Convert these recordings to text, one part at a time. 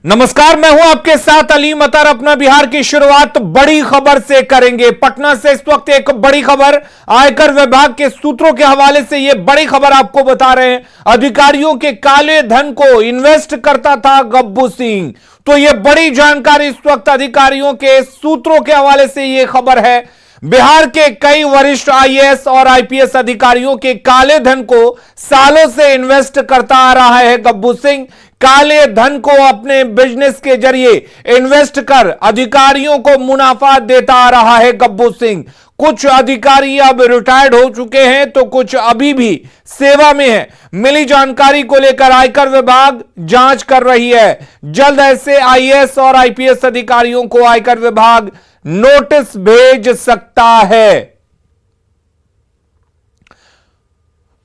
नमस्कार, मैं हूं आपके साथ अली मतर। अपना बिहार की शुरुआत बड़ी खबर से करेंगे। पटना से इस वक्त एक बड़ी खबर आयकर विभाग के सूत्रों के हवाले से ये बड़ी खबर आपको बता रहे हैं। अधिकारियों के काले धन को इन्वेस्ट करता था गब्बू सिंह। तो ये बड़ी जानकारी इस वक्त अधिकारियों के सूत्रों के हवाले से ये खबर है। बिहार के कई वरिष्ठ आईएएस और आईपीएस अधिकारियों के काले धन को सालों से इन्वेस्ट करता आ रहा है गब्बू सिंह। काले धन को अपने बिजनेस के जरिए इन्वेस्ट कर अधिकारियों को मुनाफा देता आ रहा है गब्बू सिंह। कुछ अधिकारी अब रिटायर्ड हो चुके हैं तो कुछ अभी भी सेवा में हैं। मिली जानकारी को लेकर आयकर विभाग जांच कर रही है। जल्द ऐसे आईएएस और आईपीएस अधिकारियों को आयकर विभाग नोटिस भेज सकता है।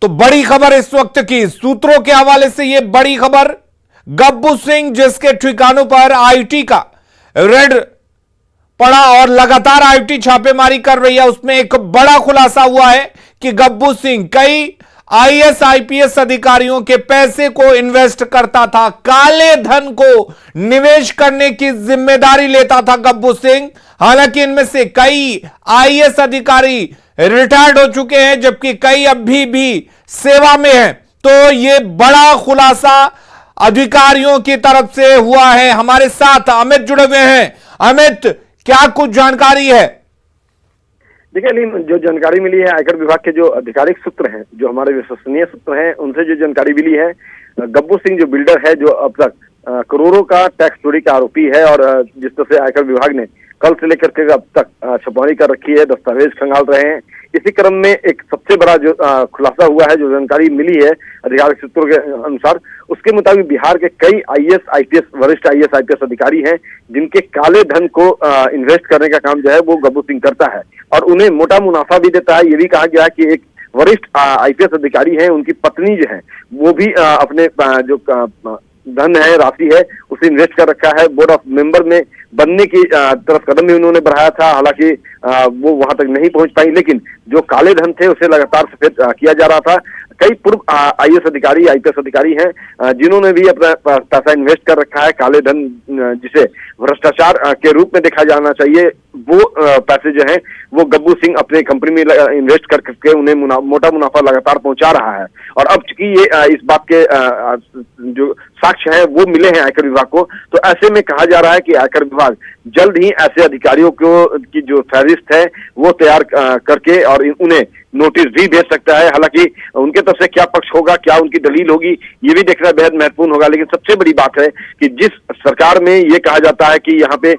तो बड़ी खबर इस वक्त की सूत्रों के हवाले से यह बड़ी खबर, गब्बू सिंह जिसके ठिकानों पर आईटी का रेड पड़ा और लगातार आईटी छापेमारी कर रही है, उसमें एक बड़ा खुलासा हुआ है कि गब्बू सिंह कई आईएएस आईपीएस अधिकारियों के पैसे को इन्वेस्ट करता था। काले धन को निवेश करने की जिम्मेदारी लेता था गब्बू सिंह। हालांकि इनमें से कई आईएएस अधिकारी रिटायर्ड हो चुके हैं जबकि कई अभी भी सेवा में हैं। तो यह बड़ा खुलासा अधिकारियों की तरफ से हुआ है। हमारे साथ अमित जुड़े हुए हैं। अमित, क्या कुछ जानकारी है? देखिए अली, जो जानकारी मिली है आयकर विभाग के जो आधिकारिक सूत्र हैं, जो हमारे विश्वसनीय सूत्र हैं, उनसे जो जानकारी मिली है, गब्बू सिंह जो बिल्डर है, जो अब तक करोड़ों का टैक्स चोरी का आरोपी है और जिस तरह से आयकर विभाग ने कल से लेकर के अब तक छापेमारी कर रखी है, दस्तावेज खंगाल रहे हैं। इसी क्रम में एक सबसे बड़ा जो खुलासा हुआ है, जो जानकारी मिली है आधिकारिक सूत्रों के अनुसार, उसके मुताबिक बिहार के कई आईएएस आईपीएस वरिष्ठ आईएएस आईपीएस अधिकारी हैं जिनके काले धन को इन्वेस्ट करने का काम जो है वो गब्बू सिंह करता है और उन्हें मोटा मुनाफा भी देता है। ये भी कहा गया है कि एक वरिष्ठ आईपीएस अधिकारी हैं, उनकी पत्नी जो है वो भी अपने जो धन है, राशि है, उसे इन्वेस्ट कर रखा है। बोर्ड ऑफ मेंबर में बनने की तरफ कदम भी उन्होंने बढ़ाया था, हालांकि वो वहां तक नहीं पहुंच पाई, लेकिन जो काले धन थे उसे लगातार सफेद किया जा रहा था। कई पूर्व आईएएस अधिकारी आईपीएस अधिकारी हैं जिन्होंने भी अपना पैसा इन्वेस्ट कर रखा है। काले धन जिसे भ्रष्टाचार के रूप में देखा जाना चाहिए, वो पैसे जो हैं वो गब्बू सिंह अपने कंपनी में इन्वेस्ट करके उन्हें मोटा मुनाफा लगातार पहुंचा रहा है। और अब चूंकि ये इस बात के जो साक्ष्य है वो मिले हैं आयकर विभाग को, तो ऐसे में कहा जा रहा है कि आयकर विभाग जल्द ही ऐसे अधिकारियों को की जो फहरिस्त है वो तैयार करके और उन्हें नोटिस भी भेज सकता है। हालांकि उनके तरफ से क्या पक्ष होगा, क्या उनकी दलील होगी, ये भी देखना बेहद महत्वपूर्ण होगा। लेकिन सबसे बड़ी बात है कि जिस सरकार में ये कहा जाता है कि यहाँ पे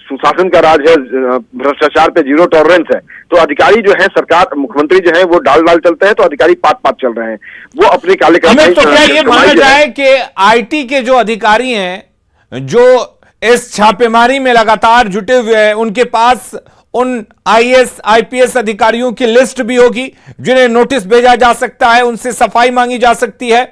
सुशासन का राज है, भ्रष्टाचार पे जीरो टॉलरेंस है, तो अधिकारी जो है, सरकार मुख्यमंत्री जो है वो डाल चलते हैं, तो अधिकारी पात चल रहे हैं। वो अपने काले कमाई। तो क्या ये माना जाए कि आईटी के जो अधिकारी हैं जो इस छापेमारी में लगातार जुटे हुए हैं, उनके पास उन आईएएस आईपीएस अधिकारियों की लिस्ट भी होगी जिन्हें नोटिस भेजा जा सकता है, उनसे सफाई मांगी जा सकती है?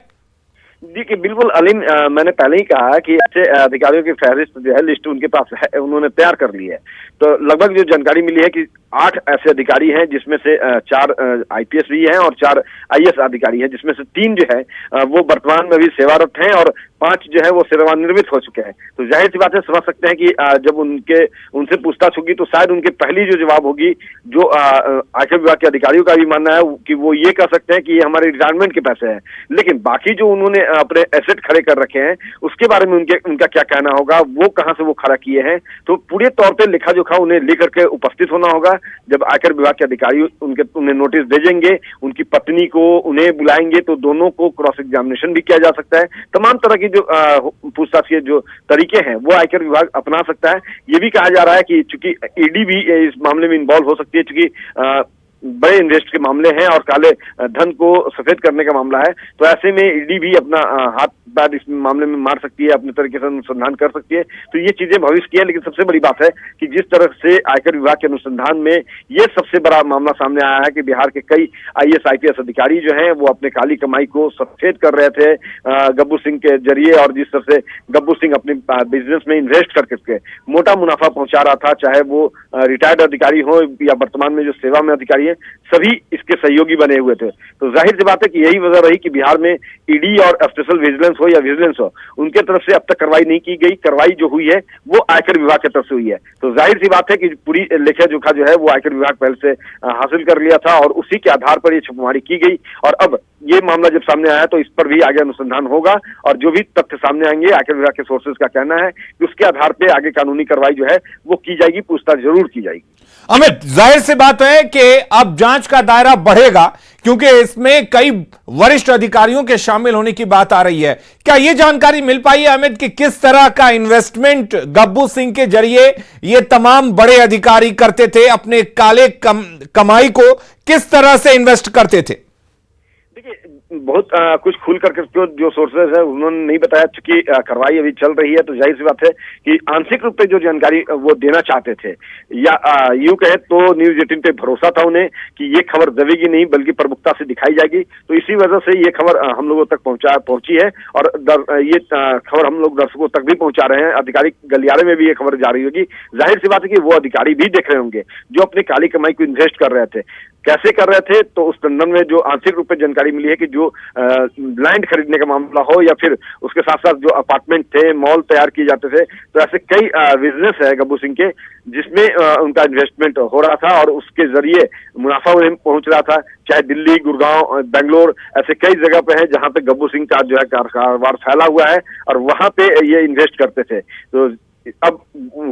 जी कि बिल्कुल अलीम, मैंने पहले ही कहा कि ऐसे अधिकारियों की फहरिस्त जो है, लिस्ट उनके पास है, उन्होंने तैयार कर ली है। तो लगभग जो जानकारी मिली है कि 8 ऐसे अधिकारी हैं जिसमें से 4 आईपीएस भी हैं और 4 आईएएस अधिकारी हैं, जिसमें से 3 जो है वो वर्तमान में भी सेवारत हैं और 5 जो है वो सेवानिवृत्त हो चुके हैं। तो जाहिर सी बात है, समझ सकते हैं कि जब उनसे पूछताछ होगी तो शायद उनके पहली जो जवाब होगी, जो आयकर विभाग के अधिकारियों का भी मानना है कि वो ये कह सकते हैं कि ये हमारे रिटायरमेंट के पैसे हैं। लेकिन बाकी जो उन्होंने अपने एसेट खड़े कर रखे हैं उसके बारे में उनका क्या कहना होगा, वो कहाँ से वो खड़ा किए हैं, तो पूरे तौर पर लेखा जोखा उन्हें लेकर के उपस्थित होना होगा। जब आयकर विभाग के अधिकारी उन्हें नोटिस भेजेंगे, उनकी पत्नी को उन्हें बुलाएंगे, तो दोनों को क्रॉस एग्जामिनेशन भी किया जा सकता है। तमाम तरह की जो पूछताछ के जो तरीके हैं वो आयकर विभाग अपना सकता है। ये भी कहा जा रहा है कि चूंकि ईडी भी इस मामले में इन्वॉल्व हो सकती है, चूंकि बड़े इन्वेस्ट के मामले हैं और काले धन को सफेद करने का मामला है, तो ऐसे में ईडी भी अपना हाथ पैर इस मामले में मार सकती है, अपने तरीके से अनुसंधान कर सकती है। तो ये चीजें भविष्य की है। लेकिन सबसे बड़ी बात है कि जिस तरह से आयकर विभाग के अनुसंधान में ये सबसे बड़ा मामला सामने आया है कि बिहार के कई आईएएस आईपीएस अधिकारी जो हैं वो अपने काली कमाई को सफेद कर रहे थे गब्बू सिंह के जरिए, और जिस तरह से गब्बू सिंह अपने बिजनेस में इन्वेस्ट करके मोटा मुनाफा पहुंचा रहा था, चाहे वो रिटायर्ड अधिकारी हो या वर्तमान में जो सेवा में अधिकारी है, सभी इसके सहयोगी बने हुए थे। तो जाहिर सी बात है कि यही वजह रही कि बिहार में ईडी और स्पेशल विजिलेंस हो या विजिलेंस हो, उनके तरफ से अब तक कार्रवाई नहीं की गई। कार्रवाई जो हुई है वो आयकर विभाग की तरफ से हुई है। तो जाहिर सी बात है कि पूरी लेखा जोखा जो है वो आयकर विभाग पहले से हासिल कर लिया था और उसी के आधार पर ये छापेमारी की गई। और अब ये मामला जब सामने आया तो इस पर भी आगे अनुसंधान होगा और जो भी तथ्य सामने आएंगे, आयकर विभाग के सोर्सेज का कहना है कि उसके आधार पे आगे कानूनी कार्रवाई जो है वो की जाएगी, पूछताछ जरूर की जाएगी। अमित, जाहिर सी बात है कि अब जांच का दायरा बढ़ेगा क्योंकि इसमें कई वरिष्ठ अधिकारियों के शामिल होने की बात आ रही है। क्या यह जानकारी मिल पाई है अमित कि किस तरह का इन्वेस्टमेंट गब्बू सिंह के जरिए ये तमाम बड़े अधिकारी करते थे, अपने काले कमाई को किस तरह से इन्वेस्ट करते थे? देखिए, बहुत कुछ खुल करके जो सोर्सेज है उन्होंने नहीं बताया। चूंकि कार्रवाई अभी चल रही है तो जाहिर सी बात है कि आंशिक रूप से जो जानकारी वो देना चाहते थे या यूं कहे तो न्यूज़ 18 पे भरोसा था उन्हें कि ये खबर दबेगी नहीं बल्कि प्रमुखता से दिखाई जाएगी। तो इसी वजह से ये खबर हम लोगों तक पहुंची है और ये खबर हम लोग दर्शकों तक भी पहुंचा रहे हैं। आधिकारिक गलियारे में भी ये खबर जारी होगी। जाहिर सी बात है कि वो अधिकारी भी देख रहे होंगे जो अपनी काली कमाई को इन्वेस्ट कर रहे थे, कैसे कर रहे थे। तो उस संदर्भ में जो आंशिक रूप से जानकारी मिली है कि जो लैंड खरीदने का मामला हो या फिर उसके साथ साथ जो अपार्टमेंट थे, मॉल तैयार किए जाते थे, तो ऐसे कई बिजनेस है गब्बू सिंह के जिसमें उनका इन्वेस्टमेंट हो रहा था और उसके जरिए मुनाफा उन्हें पहुंच रहा था। चाहे दिल्ली, गुड़गांव, बेंगलोर, ऐसे कई जगह पे है जहां पे गब्बू सिंह का जो है कारोबार फैला हुआ है और वहां पे ये इन्वेस्ट करते थे। तो अब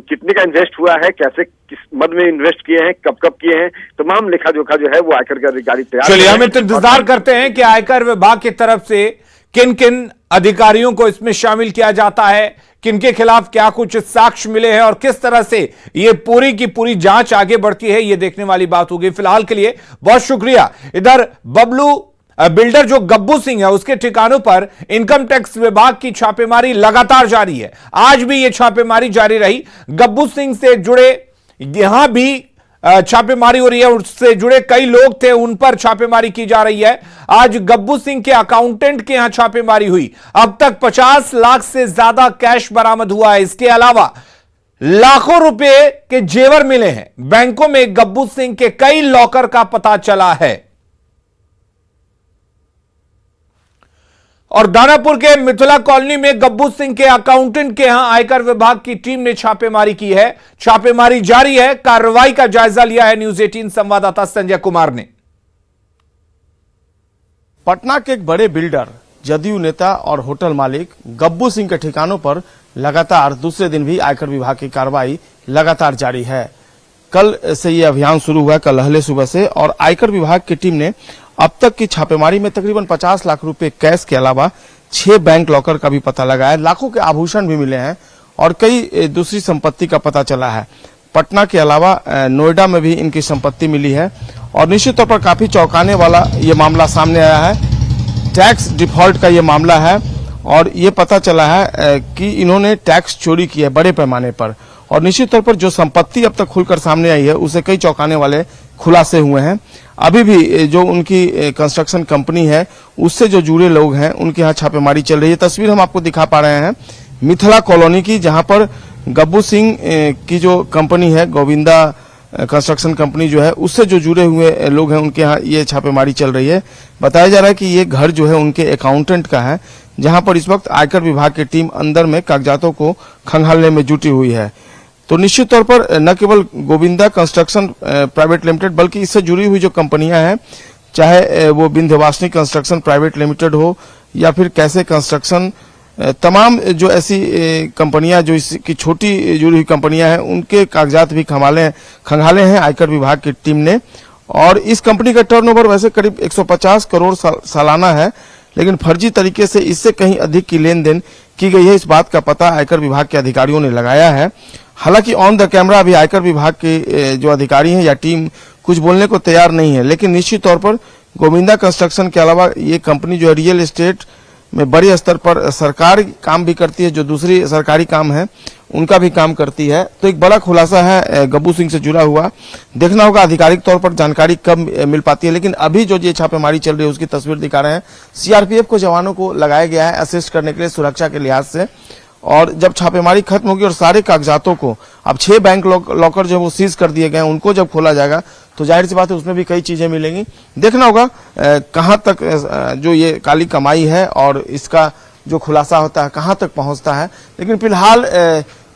कितने का इन्वेस्ट हुआ है, कैसे किस मद में इन्वेस्ट किए हैं, कब कब किए हैं, तमाम लेखा जोखा जो है वो आयकर के अधिकारी तैयार। चलिए, हम इंतजार करते हैं कि आयकर विभाग की तरफ से किन किन अधिकारियों को इसमें शामिल किया जाता है, किनके खिलाफ क्या कुछ साक्ष्य मिले हैं और किस तरह से ये पूरी की पूरी जांच आगे बढ़ती है, ये देखने वाली बात होगी। फिलहाल के लिए बहुत शुक्रिया। इधर बबलू बिल्डर जो गब्बू सिंह है उसके ठिकानों पर इनकम टैक्स विभाग की छापेमारी लगातार जारी है। आज भी यह छापेमारी जारी रही। गब्बू सिंह से जुड़े यहां भी छापेमारी हो रही है, उससे जुड़े कई लोग थे उन पर छापेमारी की जा रही है। आज गब्बू सिंह के अकाउंटेंट के यहां छापेमारी हुई। अब तक 50 लाख से ज्यादा कैश बरामद हुआ है। इसके अलावा लाखों रुपए के जेवर मिले हैं। बैंकों में गब्बू सिंह के कई लॉकर का पता चला है। और दानापुर के मिथिला कॉलोनी में गब्बू सिंह के अकाउंटेंट के यहां आयकर विभाग की टीम ने छापेमारी की है। छापेमारी जारी है। कार्रवाई का जायजा लिया है न्यूज़ 18 संवाददाता संजय कुमार ने। पटना के एक बड़े बिल्डर, जदयू नेता और होटल मालिक गब्बू सिंह के ठिकानों पर लगातार दूसरे दिन भी आयकर विभाग की कार्रवाई लगातार जारी है। कल से यह अभियान शुरू हुआ, कल अहले सुबह से, और आयकर विभाग की टीम ने अब तक की छापेमारी में तकरीबन 50 लाख रुपए कैश के अलावा 6 बैंक लॉकर का भी पता लगा है। लाखों के आभूषण भी मिले हैं और कई दूसरी संपत्ति का पता चला है। पटना के अलावा नोएडा में भी इनकी संपत्ति मिली है और निश्चित तौर पर काफी चौंकाने वाला ये मामला सामने आया है। टैक्स डिफॉल्ट का ये मामला है और ये पता चला है कि इन्होंने टैक्स चोरी की है बड़े पैमाने पर। और निश्चित तौर पर जो संपत्ति अब तक खुलकर सामने आई है उसे कई चौंकाने वाले खुलासे हुए हैं। अभी भी जो उनकी कंस्ट्रक्शन कंपनी है उससे जो जुड़े लोग हैं उनके यहाँ छापेमारी चल रही है। तस्वीर हम आपको दिखा पा रहे हैं मिथिला कॉलोनी की, जहां पर गब्बू सिंह की जो कंपनी है, गोविंदा कंस्ट्रक्शन कंपनी जो है, उससे जो जुड़े हुए लोग हैं उनके यहाँ ये छापेमारी चल रही है। बताया जा रहा है कि ये घर जो है उनके अकाउंटेंट का है, जहां पर इस वक्त आयकर विभाग की टीम अंदर में कागजातों को खंगालने में जुटी हुई है। तो निश्चित तौर पर न केवल गोविंदा कंस्ट्रक्शन प्राइवेट लिमिटेड बल्कि इससे जुड़ी हुई जो कंपनियां हैं, चाहे वो विंध्यवासिनी कंस्ट्रक्शन प्राइवेट लिमिटेड हो या फिर कैसे कंस्ट्रक्शन, तमाम जो ऐसी कंपनियां जो इसकी छोटी जुड़ी हुई कंपनियां हैं उनके कागजात भी खंगाले हैं आयकर विभाग की टीम ने। और इस कंपनी का टर्नओवर वैसे करीब 150 करोड़ सालाना है, लेकिन फर्जी तरीके से इससे कहीं अधिक की लेन देन की गई है, इस बात का पता आयकर विभाग के अधिकारियों ने लगाया है। हालांकि ऑन द कैमरा अभी आयकर विभाग के जो अधिकारी हैं या टीम कुछ बोलने को तैयार नहीं है, लेकिन निश्चित तौर पर गोविंदा कंस्ट्रक्शन के अलावा ये कंपनी जो है रियल एस्टेट में बड़े स्तर पर सरकार काम भी करती है, जो दूसरी सरकारी काम है उनका भी काम करती है। तो एक बड़ा खुलासा है गब्बू सिंह से जुड़ा हुआ। देखना होगा आधिकारिक तौर पर जानकारी कब मिल पाती है, लेकिन अभी जो ये छापेमारी चल रही है उसकी तस्वीर दिखा रहे हैं। सीआरपीएफ को जवानों को लगाया गया है असिस्ट करने के लिए सुरक्षा के लिहाज से। और जब छापेमारी खत्म होगी और सारे कागजातों को, अब 6 बैंक लॉकर जो वो सीज कर दिए गए हैं, उनको जब खोला जाएगा तो जाहिर सी बात है उसमें भी कई चीजें मिलेंगी। देखना होगा कहाँ तक जो ये काली कमाई है और इसका जो खुलासा होता है कहाँ तक पहुंचता है। लेकिन फिलहाल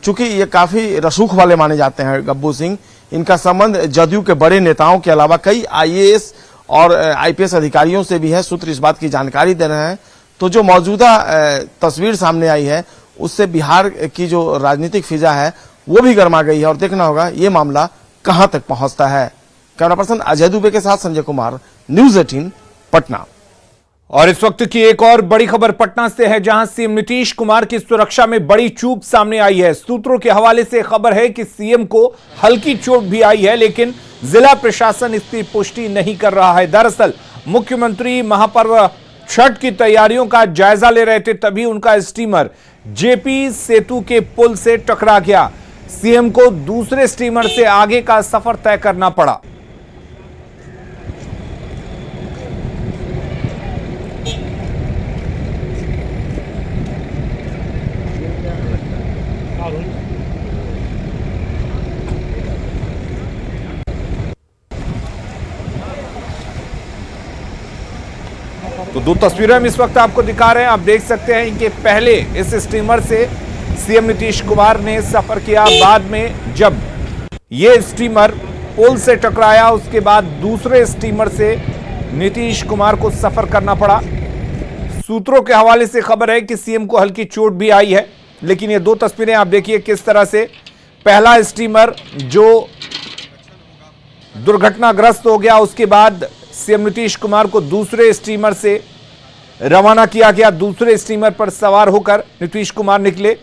चूंकि ये काफी रसूख वाले माने जाते हैं गब्बू सिंह, इनका संबंध जदयू के बड़े नेताओं के अलावा कई आईएएस और आईपीएस अधिकारियों से भी है। सूत्र इस बात की जानकारी दे रहे हैं। तो जो मौजूदा तस्वीर सामने आई है उससे बिहार की जो राजनीतिक फिजा है वो भी गर्मा गई है और देखना होगा ये मामला कहां तक पहुंचता है। कैमरा पर्सन अजय दुबे के साथ संजय कुमार, न्यूज़ 18 पटना। और इस वक्त की एक और बड़ी खबर पटना से है, जहां सीएम नीतीश कुमार की सुरक्षा में बड़ी चूक सामने आई है। सूत्रों के हवाले से खबर है कि सीएम को हल्की चोट भी आई है, लेकिन जिला प्रशासन इसकी पुष्टि नहीं कर रहा है। दरअसल मुख्यमंत्री महापर्व छठ की तैयारियों का जायजा ले रहे थे, तभी उनका स्टीमर जेपी सेतु के पुल से टकरा गया। सीएम को दूसरे स्टीमर से आगे का सफर तय करना पड़ा। तो दो तस्वीरें हम इस वक्त आपको दिखा रहे हैं। आप देख सकते हैं कि पहले इस स्टीमर से सीएम नीतीश कुमार ने सफर किया, बाद में जब ये स्टीमर पुल से टकराया उसके बाद दूसरे स्टीमर से नीतीश कुमार को सफर करना पड़ा। सूत्रों के हवाले से खबर है कि सीएम को हल्की चोट भी आई है, लेकिन ये दो तस्वीरें आप देखिए किस तरह से पहला स्टीमर जो दुर्घटनाग्रस्त हो गया, उसके बाद सीएम नीतीश कुमार को दूसरे स्टीमर से रवाना किया गया। दूसरे स्टीमर पर सवार होकर नीतीश कुमार निकले।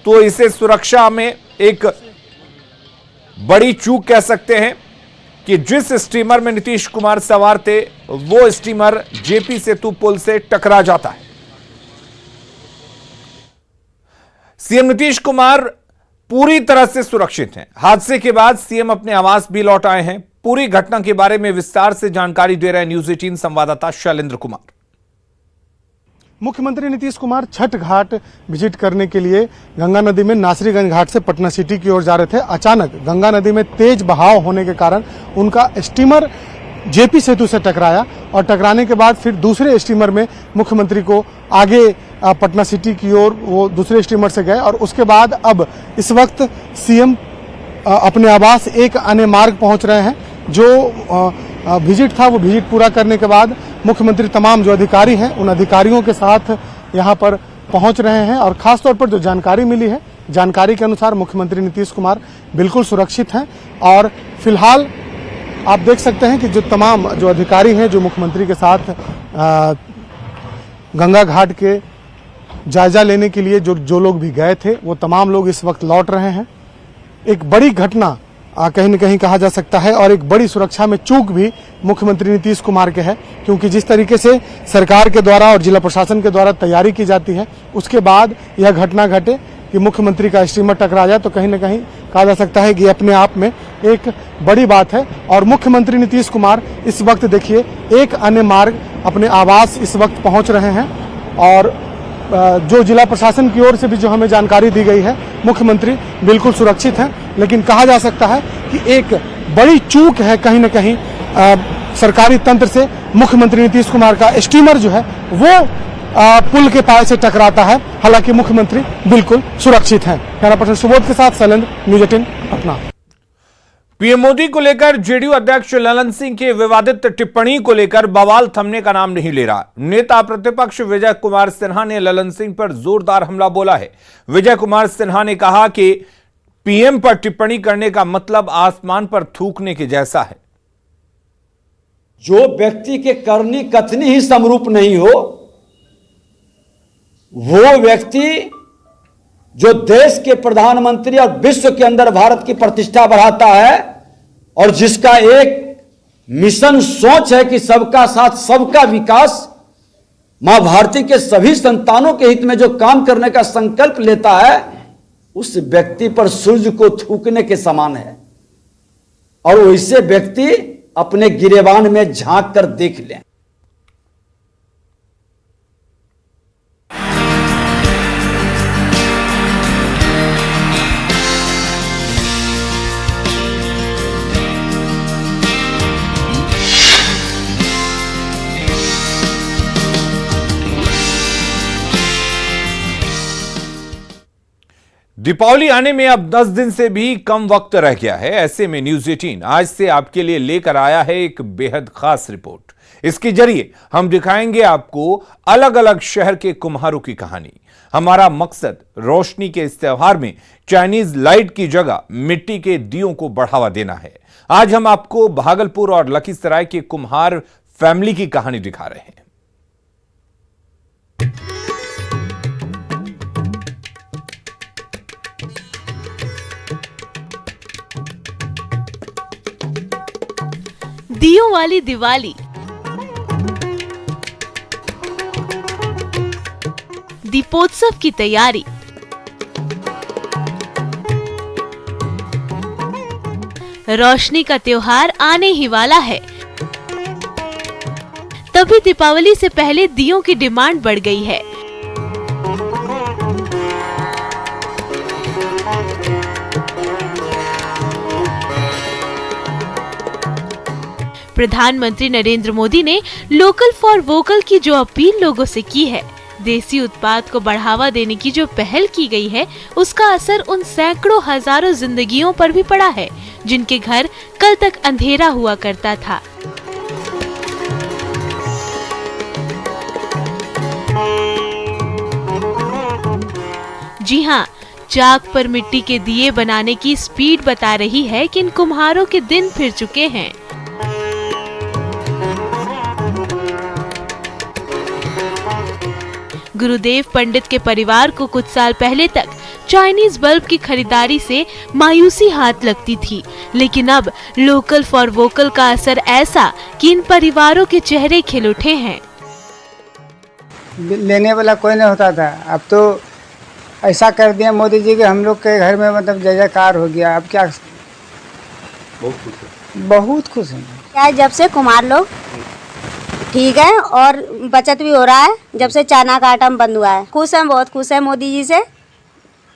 तो इसे सुरक्षा में एक बड़ी चूक कह सकते हैं कि जिस स्टीमर में नीतीश कुमार सवार थे वो स्टीमर जेपी सेतु पुल से टकरा जाता है। सीएम नीतीश कुमार पूरी तरह से सुरक्षित हैं। हादसे के बाद सीएम अपने आवास भी लौट आए हैं। पूरी घटना के बारे में विस्तार से जानकारी दे रहे हैं न्यूज़ 18 संवाददाता शैलेंद्र कुमार। मुख्यमंत्री नीतीश कुमार छठ घाट विजिट करने के लिए गंगा नदी में नासरीगंज घाट से पटना सिटी की ओर जा रहे थे। अचानक गंगा नदी में तेज बहाव होने के कारण उनका स्टीमर जेपी सेतु से टकराया और टकराने के बाद फिर दूसरे स्टीमर में मुख्यमंत्री को आगे पटना सिटी की ओर वो दूसरे स्टीमर से गए और उसके बाद अब इस वक्त सीएम अपने आवास एक अन्य मार्ग पहुंच रहे हैं। जो विजिट था वो विजिट पूरा करने के बाद मुख्यमंत्री तमाम जो अधिकारी हैं उन अधिकारियों के साथ यहां पर पहुंच रहे हैं और खासतौर पर जो जानकारी मिली है, जानकारी के अनुसार मुख्यमंत्री नीतीश कुमार बिल्कुल सुरक्षित हैं और फिलहाल आप देख सकते हैं कि जो तमाम जो अधिकारी हैं जो मुख्यमंत्री के साथ गंगा घाट के जायजा लेने के लिए जो लोग भी गए थे वो तमाम लोग इस वक्त लौट रहे हैं। एक बड़ी घटना कहीं न कहीं कहा जा सकता है और एक बड़ी सुरक्षा में चूक भी मुख्यमंत्री नीतीश कुमार के है, क्योंकि जिस तरीके से सरकार के द्वारा और जिला प्रशासन के द्वारा तैयारी की जाती है उसके बाद यह घटना घटे कि मुख्यमंत्री का स्टीमर टकरा जाए तो कहीं न कहीं कहा जा सकता है कि अपने आप में एक बड़ी बात है। और मुख्यमंत्री नीतीश कुमार इस वक्त देखिए एक अन्य मार्ग अपने आवास इस वक्त पहुंच रहे हैं और जो जिला प्रशासन की ओर से भी जो हमें जानकारी दी गई है मुख्यमंत्री बिल्कुल सुरक्षित हैं। लेकिन कहा जा सकता है कि एक बड़ी चूक है कहीं न कहीं सरकारी तंत्र से मुख्यमंत्री नीतीश कुमार का स्टीमर जो है वो पुल के पाए से टकराता है। हालांकि मुख्यमंत्री बिल्कुल सुरक्षित हैं। कैमरा पर्सन सुबोध के साथ शैलेंद्र, न्यूज़ 18 पटना। पीएम मोदी को लेकर जेडीयू अध्यक्ष ललन सिंह के विवादित टिप्पणी को लेकर बवाल थमने का नाम नहीं ले रहा। नेता प्रतिपक्ष विजय कुमार सिन्हा ने ललन सिंह पर जोरदार हमला बोला है। विजय कुमार सिन्हा ने कहा कि पीएम पर टिप्पणी करने का मतलब आसमान पर थूकने के जैसा है। जो व्यक्ति के करनी कथनी ही समरूप नहीं हो, वो व्यक्ति जो देश के प्रधानमंत्री और विश्व के अंदर भारत की प्रतिष्ठा बढ़ाता है और जिसका एक मिशन सोच है कि सबका साथ सबका विकास, मां भारती के सभी संतानों के हित में जो काम करने का संकल्प लेता है, उस व्यक्ति पर सूर्य को थूकने के समान है। और वैसे व्यक्ति अपने गिरेबान में झांक कर देख लें। दीपावली आने में अब 10 दिन से भी कम वक्त रह गया है। ऐसे में न्यूज़ 18 आज से आपके लिए लेकर आया है एक बेहद खास रिपोर्ट। इसके जरिए हम दिखाएंगे आपको अलग अलग शहर के कुम्हारों की कहानी। हमारा मकसद रोशनी के इस त्योहार में चाइनीज लाइट की जगह मिट्टी के दियों को बढ़ावा देना है। आज हम आपको भागलपुर और लखीसराय के कुम्हार फैमिली की कहानी दिखा रहे हैं। दियों वाली दिवाली, दीपोत्सव की तैयारी, रोशनी का त्योहार आने ही वाला है। तभी दीपावली से पहले दियों की डिमांड बढ़ गई है। प्रधानमंत्री नरेंद्र मोदी ने लोकल फॉर वोकल की जो अपील लोगों से की है, देसी उत्पाद को बढ़ावा देने की जो पहल की गई है, उसका असर उन सैकड़ों हजारों जिंदगियों पर भी पड़ा है जिनके घर कल तक अंधेरा हुआ करता था। जी हाँ, चाक पर मिट्टी के दिए बनाने की स्पीड बता रही है कि इन कुम्हारों के दिन फिर चुके हैं। गुरुदेव पंडित के परिवार को कुछ साल पहले तक चाइनीज बल्ब की खरीदारी से मायूसी हाथ लगती थी, लेकिन अब लोकल फॉर वोकल का असर ऐसा कि इन परिवारों के चेहरे खिल उठे हैं। लेने वाला कोई नहीं होता था, अब तो ऐसा कर दिया मोदी जी के हम लोग के घर में मतलब जय जयकार हो गया। अब क्या बहुत खुश है। जब से कुम्हार लोग ठीक है और बचत भी हो रहा है, जब से चाइना का आइटम बंद हुआ है, खुश है, बहुत खुश है मोदी जी से।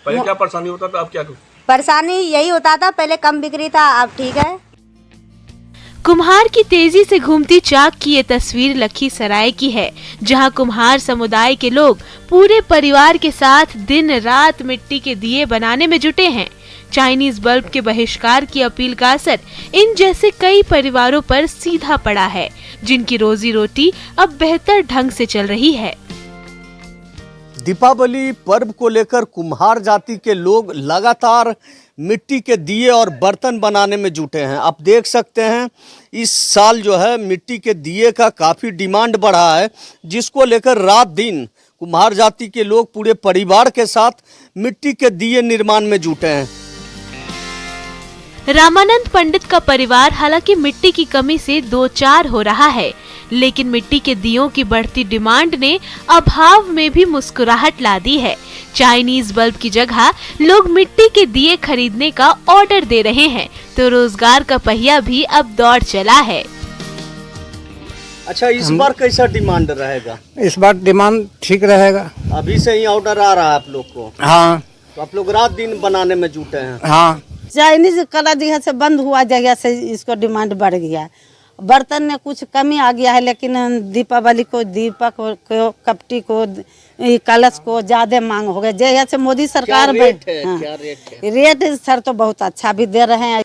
पहले क्या परेशानी होता था, अब क्या? परेशानी यही होता था, पहले कम बिक्री था, अब ठीक है। कुम्हार की तेजी से घूमती चाक की ये तस्वीर लखीसराय की है, जहां कुम्हार समुदाय के लोग पूरे परिवार के साथ दिन रात मिट्टी के दिए बनाने में जुटे हैं। चाइनीज बल्ब के बहिष्कार की अपील का असर इन जैसे कई परिवारों पर सीधा पड़ा है, जिनकी रोजी रोटी अब बेहतर ढंग से चल रही है। दीपावली पर्व को लेकर कुम्हार जाति के लोग लगातार मिट्टी के दिए और बर्तन बनाने में जुटे हैं। आप देख सकते हैं इस साल जो है मिट्टी के दिए का काफ़ी डिमांड बढ़ा है, जिसको लेकर रात दिन कुम्हार जाति के लोग पूरे परिवार के साथ मिट्टी के दिए निर्माण में जुटे हैं। रामानंद पंडित का परिवार हालांकि मिट्टी की कमी से दो चार हो रहा है, लेकिन मिट्टी के दियों की बढ़ती डिमांड ने अभाव में भी मुस्कुराहट ला दी है। चाइनीज बल्ब की जगह लोग मिट्टी के दिए खरीदने का ऑर्डर दे रहे हैं, तो रोजगार का पहिया भी अब दौड़ चला है। अच्छा, इस बार कैसा डिमांड रहेगा? इस बार डिमांड ठीक रहेगा। अभी से ही ऑर्डर आ रहा है आप लोग को? हाँ, तो आप लोग रात दिन बनाने में जुटे हैं? हाँ। चाइनीज कला जगह से बंद हुआ, जगह से इसको डिमांड बढ़ गया। बर्तन में कुछ कमी आ गया है, लेकिन दीपावली को दीपक को, कपटी को, कलश को ज्यादा मांग हो गया। जैसे से मोदी सरकार क्या रेट है? रेट सर तो बहुत अच्छा भी दे रहे हैं।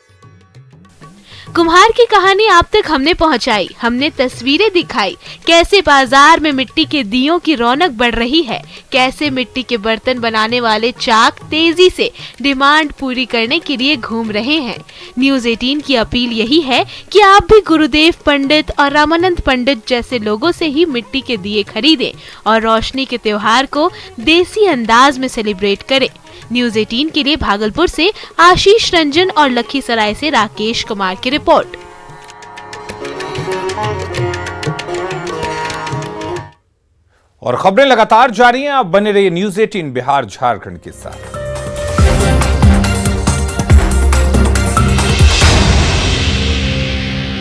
कुम्हार की कहानी आप तक हमने पहुंचाई, हमने तस्वीरें दिखाई, कैसे बाजार में मिट्टी के दियों की रौनक बढ़ रही है, कैसे मिट्टी के बर्तन बनाने वाले चाक तेजी से डिमांड पूरी करने के लिए घूम रहे हैं। न्यूज़ 18 की अपील यही है कि आप भी गुरुदेव पंडित और रामानंद पंडित जैसे लोगों से ही मिट्टी के दिए खरीदें और रोशनी के त्योहार को देसी अंदाज में सेलिब्रेट करें। न्यूज़ 18 के लिए भागलपुर से आशीष रंजन और लखीसराय से राकेश कुमार की रिपोर्ट। और खबरें लगातार जारी हैं, आप बने रहिए न्यूज़ 18 बिहार झारखंड के साथ।